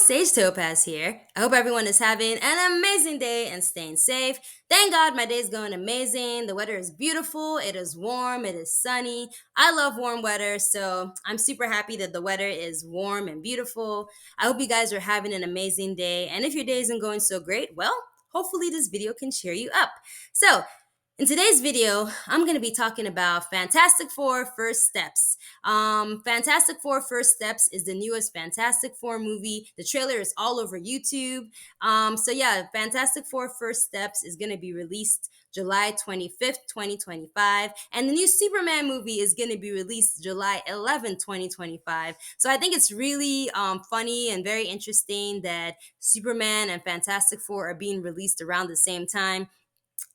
Sage Topaz here. I hope everyone is having an amazing day and staying safe. Thank God my day is going amazing. The weather is beautiful, it is warm, it is sunny. I love warm weather, so I'm super happy that the weather is warm and beautiful. I hope you guys are having an amazing day. And if your day isn't going so great, well, hopefully this video can cheer you up. So, in today's video, I'm going to be talking about Fantastic Four First Steps. Fantastic Four First Steps is the newest Fantastic Four movie. The trailer is all over YouTube. So Fantastic Four First Steps is going to be released July 25th, 2025. And the new Superman movie is going to be released July 11th, 2025. So I think it's really funny and very interesting that Superman and Fantastic Four are being released around the same time.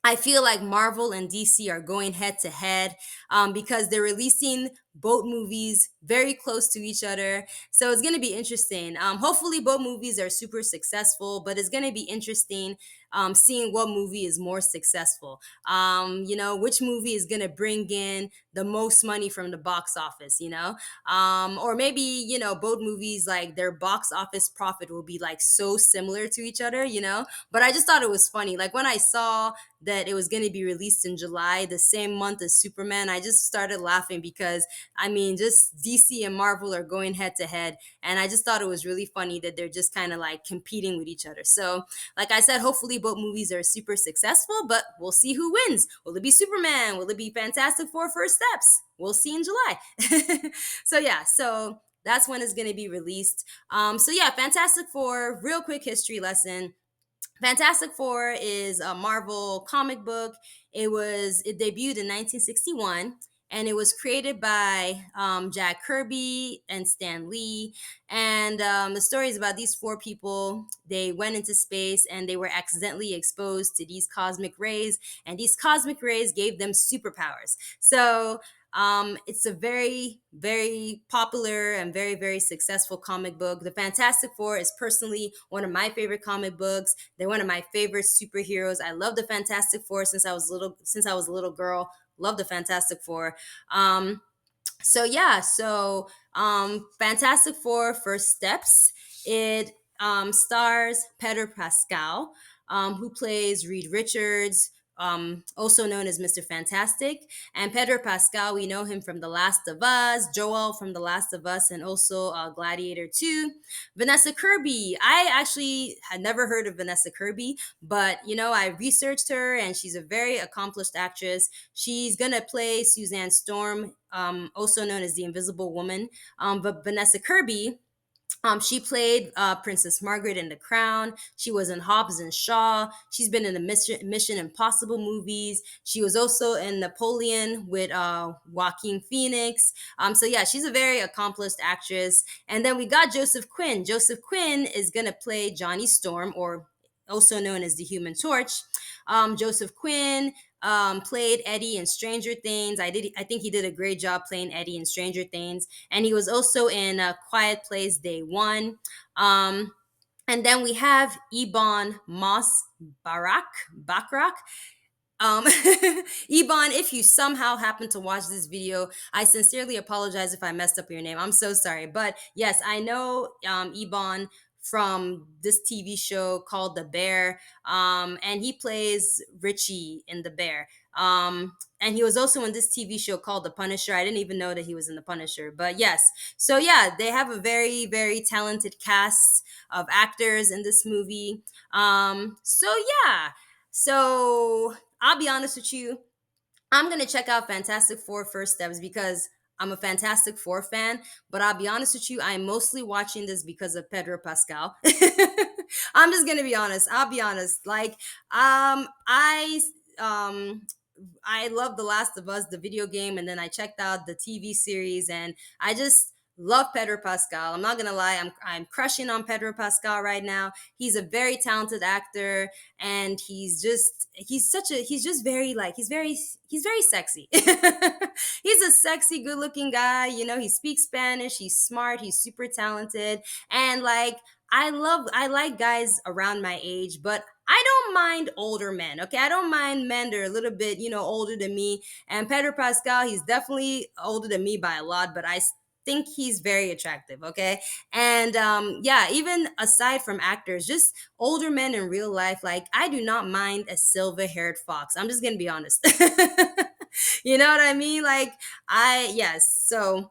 I feel like Marvel and DC are going head to head because they're releasing both movies very close to each other. So it's going to be interesting. Hopefully, both movies are super successful, but it's going to be interesting seeing what movie is more successful. Which movie is going to bring in the most money from the box office, or maybe, both movies, like their box office profit will be like so similar to each other, But I just thought it was funny. Like when I saw that it was going to be released in July, the same month as Superman, I just started laughing because, just DC and Marvel are going head to head. And I just thought it was really funny that they're just kind of like competing with each other. So, like I said, hopefully both movies are super successful, but we'll see who wins. Will it be Superman? Will it be Fantastic Four First Steps? We'll see in July. So that's when it's going to be released. Fantastic Four, real quick history lesson. Fantastic Four is a Marvel comic book. It debuted in 1961, and it was created by Jack Kirby and Stan Lee. And the story is about these four people. They went into space and they were accidentally exposed to these cosmic rays, and these cosmic rays gave them superpowers. So it's a very, very popular and very, very successful comic book. The Fantastic Four is personally one of my favorite comic books. They're one of my favorite superheroes. I love the Fantastic Four since I was a little girl. Love the Fantastic Four. Fantastic Four First Steps. It stars Pedro Pascal, who plays Reed Richards, also known as Mr. Fantastic. And Pedro Pascal, we know him from The Last of Us, Joel from The Last of Us, and also Gladiator 2. Vanessa Kirby, I actually had never heard of Vanessa Kirby, but I researched her and she's a very accomplished actress. She's gonna play Suzanne Storm, also known as the Invisible Woman. But Vanessa Kirby, she played Princess Margaret in The Crown. She was in Hobbs and Shaw. She's been in the Mission Impossible movies. She was also in Napoleon with Joaquin Phoenix. She's a very accomplished actress. And then we got Joseph Quinn. Joseph Quinn is going to play Johnny Storm, or also known as the Human Torch. Joseph Quinn played Eddie in Stranger Things. I think he did a great job playing Eddie in Stranger Things, and he was also in Quiet Place Day One. And then we have Ebon Moss Backrack. Ebon, if you somehow happen to watch this video, I sincerely apologize if I messed up your name. I'm so sorry. But yes, I know Ebon from this TV show called The Bear. And he plays Richie in The Bear. And he was also in this TV show called The Punisher. I didn't even know that he was in The Punisher. But yes, they have a very, very talented cast of actors in this movie. So I'll be honest with you. I'm going to check out Fantastic Four First Steps because I'm a Fantastic Four fan. But I'll be honest with you, I'm mostly watching this because of Pedro Pascal. I'm just going to be honest. I'll be honest. I love The Last of Us, the video game, and then I checked out the TV series, and I just love Pedro Pascal. I'm not gonna lie, I'm crushing on Pedro Pascal right now. He's a very talented actor, and he's very sexy. He's a sexy, good looking guy. He speaks Spanish. He's smart. He's super talented, and I like guys around my age, but I don't mind older men. Okay, I don't mind men that are a little bit, older than me. And Pedro Pascal, he's definitely older than me by a lot, but I think he's very attractive. Okay, and yeah, even aside from actors, just older men in real life, like I do not mind a silver-haired fox. I'm just gonna be honest. You know what I mean? Like I yes, so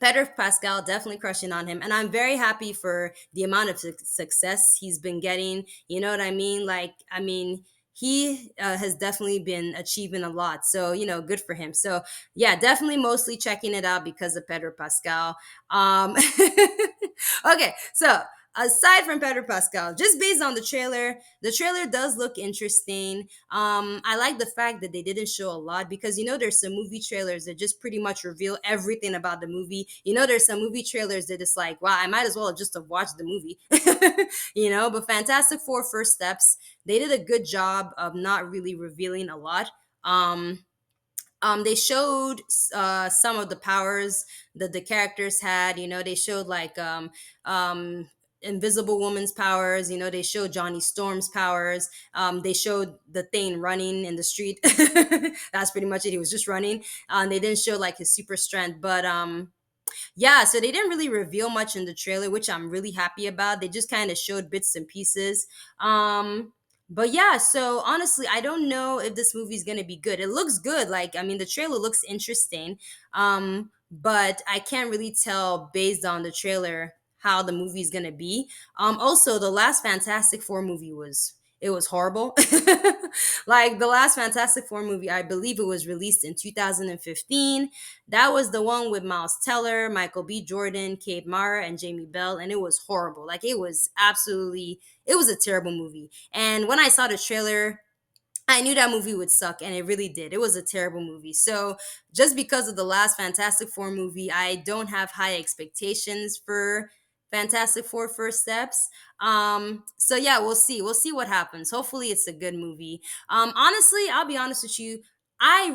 Pedro Pascal definitely crushing on him, and I'm very happy for the amount of success he's been getting. You know what I mean? Like, I mean, he has definitely been achieving a lot. So, good for him. So, yeah, definitely mostly checking it out because of Pedro Pascal. Um, okay, so aside from Pedro Pascal, just based on the trailer does look interesting. I like the fact that they didn't show a lot because there's some movie trailers that just pretty much reveal everything about the movie. There's some movie trailers that it's like, wow, I might as well just have watched the movie. But Fantastic Four First Steps, they did a good job of not really revealing a lot. They showed some of the powers that the characters had. They showed like Invisible Woman's powers. They showed Johnny Storm's powers. They showed the thing running in the street. That's pretty much it. He was just running. They didn't show like his super strength, but yeah, so they didn't really reveal much in the trailer, which I'm really happy about. They just kind of showed bits and pieces. But yeah, so honestly, I don't know if this movie is gonna be good. It looks good, like I mean, the trailer looks interesting. But I can't really tell based on the trailer how the movie is gonna be. Also, the last Fantastic Four movie was horrible. Like the last Fantastic Four movie, I believe it was released in 2015. That was the one with Miles Teller, Michael B. Jordan, Kate Mara, and Jamie Bell, and it was horrible. Like it was a terrible movie. And when I saw the trailer, I knew that movie would suck, and it really did. It was a terrible movie. So, just because of the last Fantastic Four movie, I don't have high expectations for Fantastic Four First Steps. So yeah, we'll see. We'll see what happens. Hopefully, it's a good movie. Honestly, I'll be honest with you. I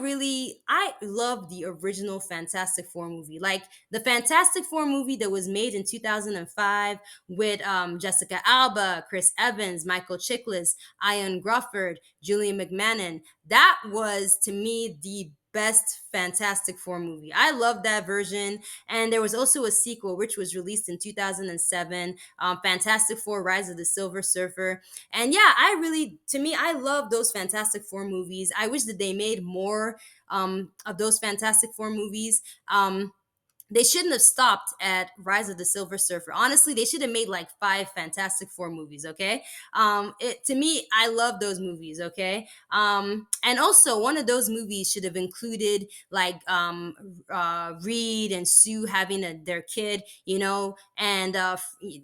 love the original Fantastic Four movie. Like the Fantastic Four movie that was made in 2005 with Jessica Alba, Chris Evans, Michael Chiklis, Ian Grufford, Julian McMahon. That was to me the best Fantastic Four movie. I love that version. And there was also a sequel which was released in 2007, Fantastic Four Rise of the Silver Surfer. And yeah, to me, I love those Fantastic Four movies. I wish that they made more of those Fantastic Four movies. They shouldn't have stopped at Rise of the Silver Surfer. Honestly, they should have made like five Fantastic Four movies. Okay, it to me, I love those movies. Okay, and also one of those movies should have included like Reed and Sue having their kid. And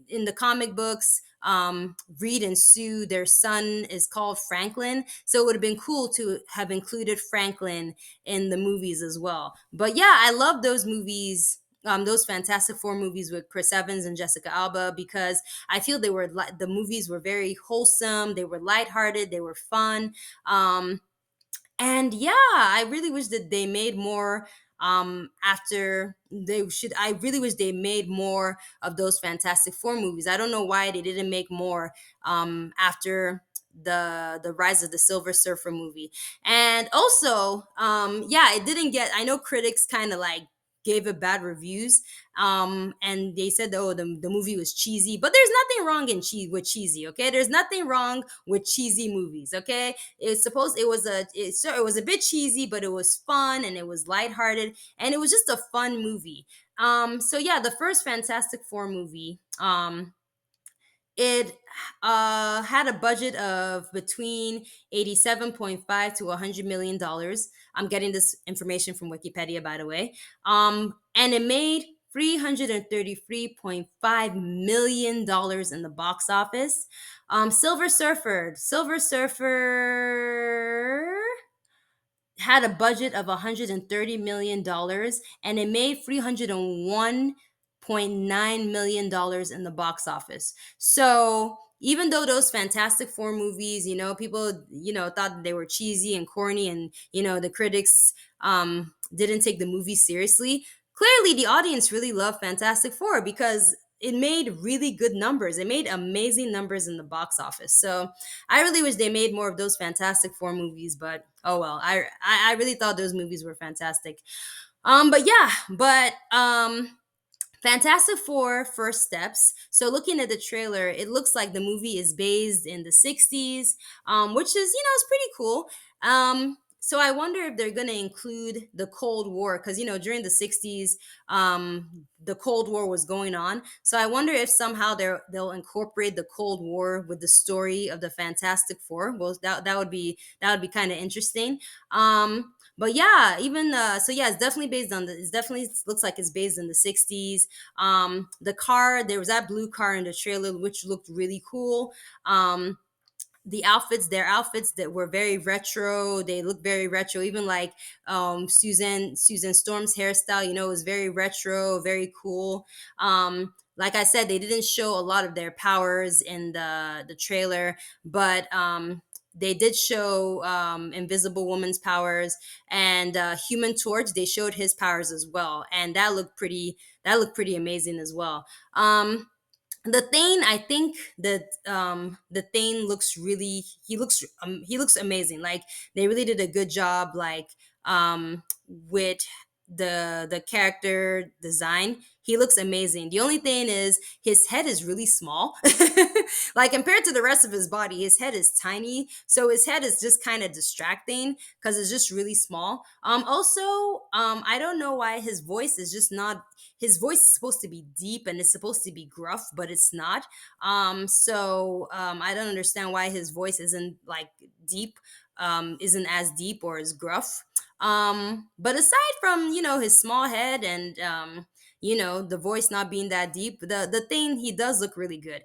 in the comic books. Reed and Sue, their son is called Franklin. So it would have been cool to have included Franklin in the movies as well. But yeah, I love those movies. Those Fantastic Four movies with Chris Evans and Jessica Alba because I feel the movies were very wholesome. They were lighthearted. They were fun. And yeah, I really wish that they made more after they should I really wish they made more of those Fantastic Four movies. I don't know why they didn't make more after the Rise of the Silver Surfer movie. And also, yeah, it didn't get I know critics kind of like gave it bad reviews, and they said, oh, the movie was cheesy, but there's nothing wrong with cheesy. Okay, there's nothing wrong with cheesy movies. Okay, it was a bit cheesy, but it was fun and it was lighthearted and it was just a fun movie. So yeah, the first Fantastic Four movie, it had a budget of between 87.5 to $100 million. I'm getting this information from Wikipedia, by the way. And it made $333.5 million in the box office. Silver Surfer had a budget of $130 million, and it made $301.9 million in the box office. So even though those Fantastic Four movies, people, thought they were cheesy and corny, and the critics didn't take the movie seriously, clearly the audience really loved Fantastic Four because it made really good numbers. It made amazing numbers in the box office. So I really wish they made more of those Fantastic Four movies, but oh well. I really thought those movies were fantastic. But yeah, but Fantastic Four First Steps. So, looking at the trailer, it looks like the movie is based in the 60s, which is, it's pretty cool. So, I wonder if they're going to include the Cold War because, during the 60s, the Cold War was going on. So, I wonder if somehow they'll incorporate the Cold War with the story of the Fantastic Four. Well, that would be kind of interesting. But yeah, even so yeah, it's definitely based on it's definitely looks like it's based in the 60s. The car, there was that blue car in the trailer which looked really cool. The outfits, their outfits that were very retro, they look very retro, even like Susan Storm's hairstyle, was very retro, very cool. Like I said, they didn't show a lot of their powers in the trailer, but they did show Invisible Woman's powers, and Human Torch, they showed his powers as well, and that looked pretty amazing as well. The Thane, I think that the Thane looks really, he looks amazing. Like, they really did a good job, like, with the character design. He looks amazing. The only thing is his head is really small. Like, compared to the rest of his body, his head is tiny. So his head is just kind of distracting because it's just really small. Also, I don't know why his voice is just not, his voice is supposed to be deep and it's supposed to be gruff, but it's not. So I don't understand why his voice isn't like deep, isn't as deep or as gruff. But aside from, his small head and the voice not being that deep, the thing, he does look really good.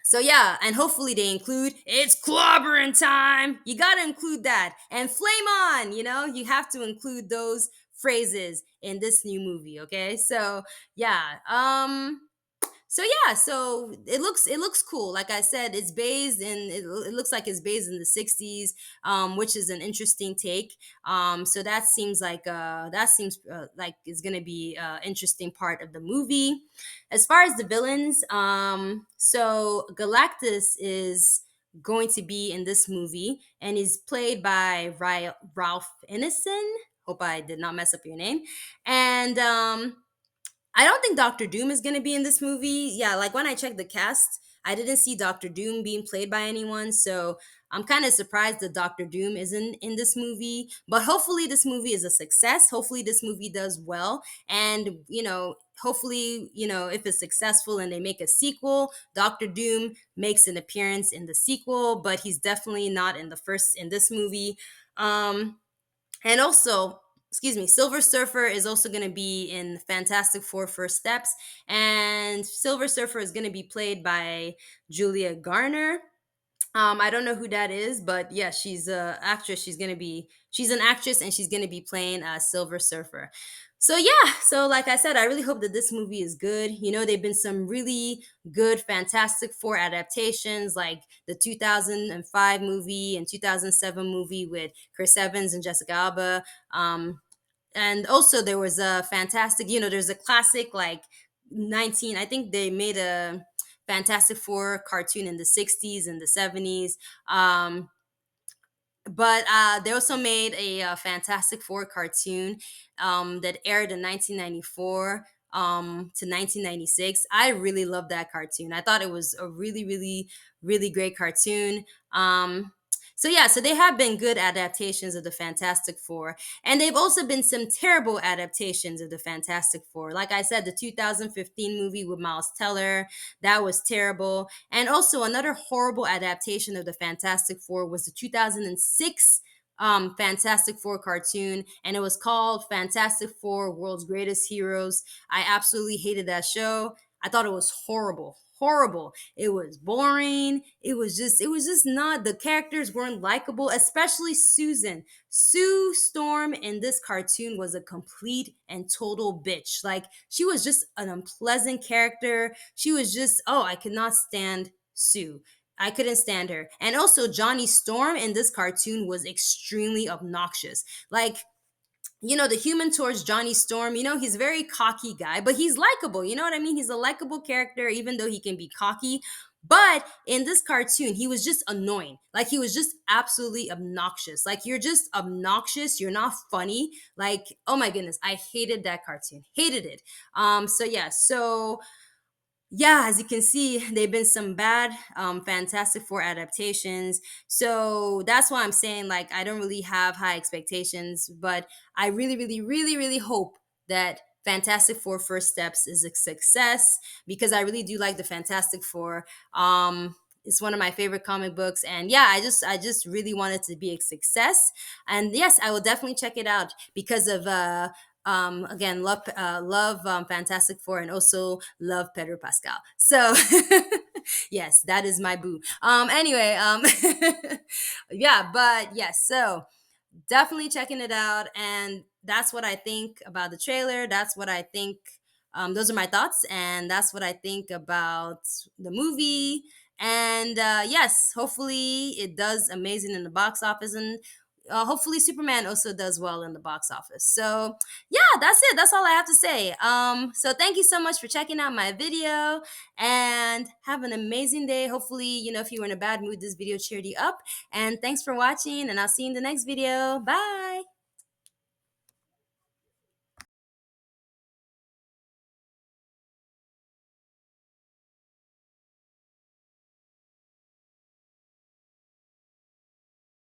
So yeah, and hopefully they include it's clobbering time. You gotta include that. And flame on, you have to include those phrases in this new movie, okay? So yeah. So it looks cool. Like I said, it looks like it's based in the 60s, which is an interesting take. So that seems like it's gonna be interesting part of the movie. As far as the villains, so Galactus is going to be in this movie, and he's played by Ralph Ineson. Hope I did not mess up your name. And I don't think Doctor Doom is going to be in this movie. Yeah, like when I checked the cast, I didn't see Doctor Doom being played by anyone. So I'm kind of surprised that Doctor Doom isn't in this movie. But hopefully, this movie is a success. Hopefully, this movie does well. And, hopefully, if it's successful and they make a sequel, Doctor Doom makes an appearance in the sequel, but he's definitely not in this movie. And also, excuse me, Silver Surfer is also going to be in Fantastic Four First Steps, and Silver Surfer is going to be played by Julia Garner. I don't know who that is, but yeah, she's a actress. She's an actress, and she's gonna be playing Silver Surfer. So yeah, so like I said, I really hope that this movie is good. There've been some really good Fantastic Four adaptations, like the 2005 movie and 2007 movie with Chris Evans and Jessica Alba. And also there was a fantastic, there's a classic like 19. I think they made a Fantastic Four cartoon in the 60s and the 70s. But they also made a Fantastic Four cartoon that aired in 1994 to 1996. I really loved that cartoon. I thought it was a really, really, really great cartoon. So yeah, so they have been good adaptations of the Fantastic Four, and they've also been some terrible adaptations of the Fantastic Four. Like I said, the 2015 movie with Miles Teller, that was terrible. And also another horrible adaptation of the Fantastic Four was the 2006 Fantastic Four cartoon, and it was called Fantastic Four World's Greatest Heroes. I absolutely hated that show. I thought it was horrible. Horrible. It was boring. It was just not, the characters weren't likable, especially Susan. Sue Storm in this cartoon was a complete and total bitch. Like, she was just an unpleasant character. She was just, oh, I could not stand Sue. I couldn't stand her. And also, Johnny Storm in this cartoon was extremely obnoxious. Like, the Human Torch, Johnny Storm, he's a very cocky guy, but he's likable. You know what I mean? He's a likable character, even though he can be cocky. But in this cartoon, he was just annoying. Like he was just absolutely obnoxious. Like you're just obnoxious. You're not funny. Like, oh my goodness, I hated that cartoon. Hated it. So yeah, as you can see, they've been some bad Fantastic Four adaptations. So that's why I'm saying, like, I don't really have high expectations, but I really, really, really, really hope that Fantastic Four First Steps is a success, because I really do like the Fantastic Four. It's one of my favorite comic books, and yeah, I just really want it to be a success. And yes, I will definitely check it out because of again, love Fantastic Four, and also love Pedro Pascal. So yes, that is my boo. Anyway, yeah, but yes, so definitely checking it out, and that's what I think about the trailer. That's what I think. Those are my thoughts, and that's what I think about the movie. And yes, hopefully it does amazing in the box office, and hopefully Superman also does well in the box office. So yeah, that's it. That's all I have to say. So thank you so much for checking out my video, and have an amazing day. Hopefully, if you were in a bad mood, this video cheered you up. And thanks for watching, and I'll see you in the next video. Bye.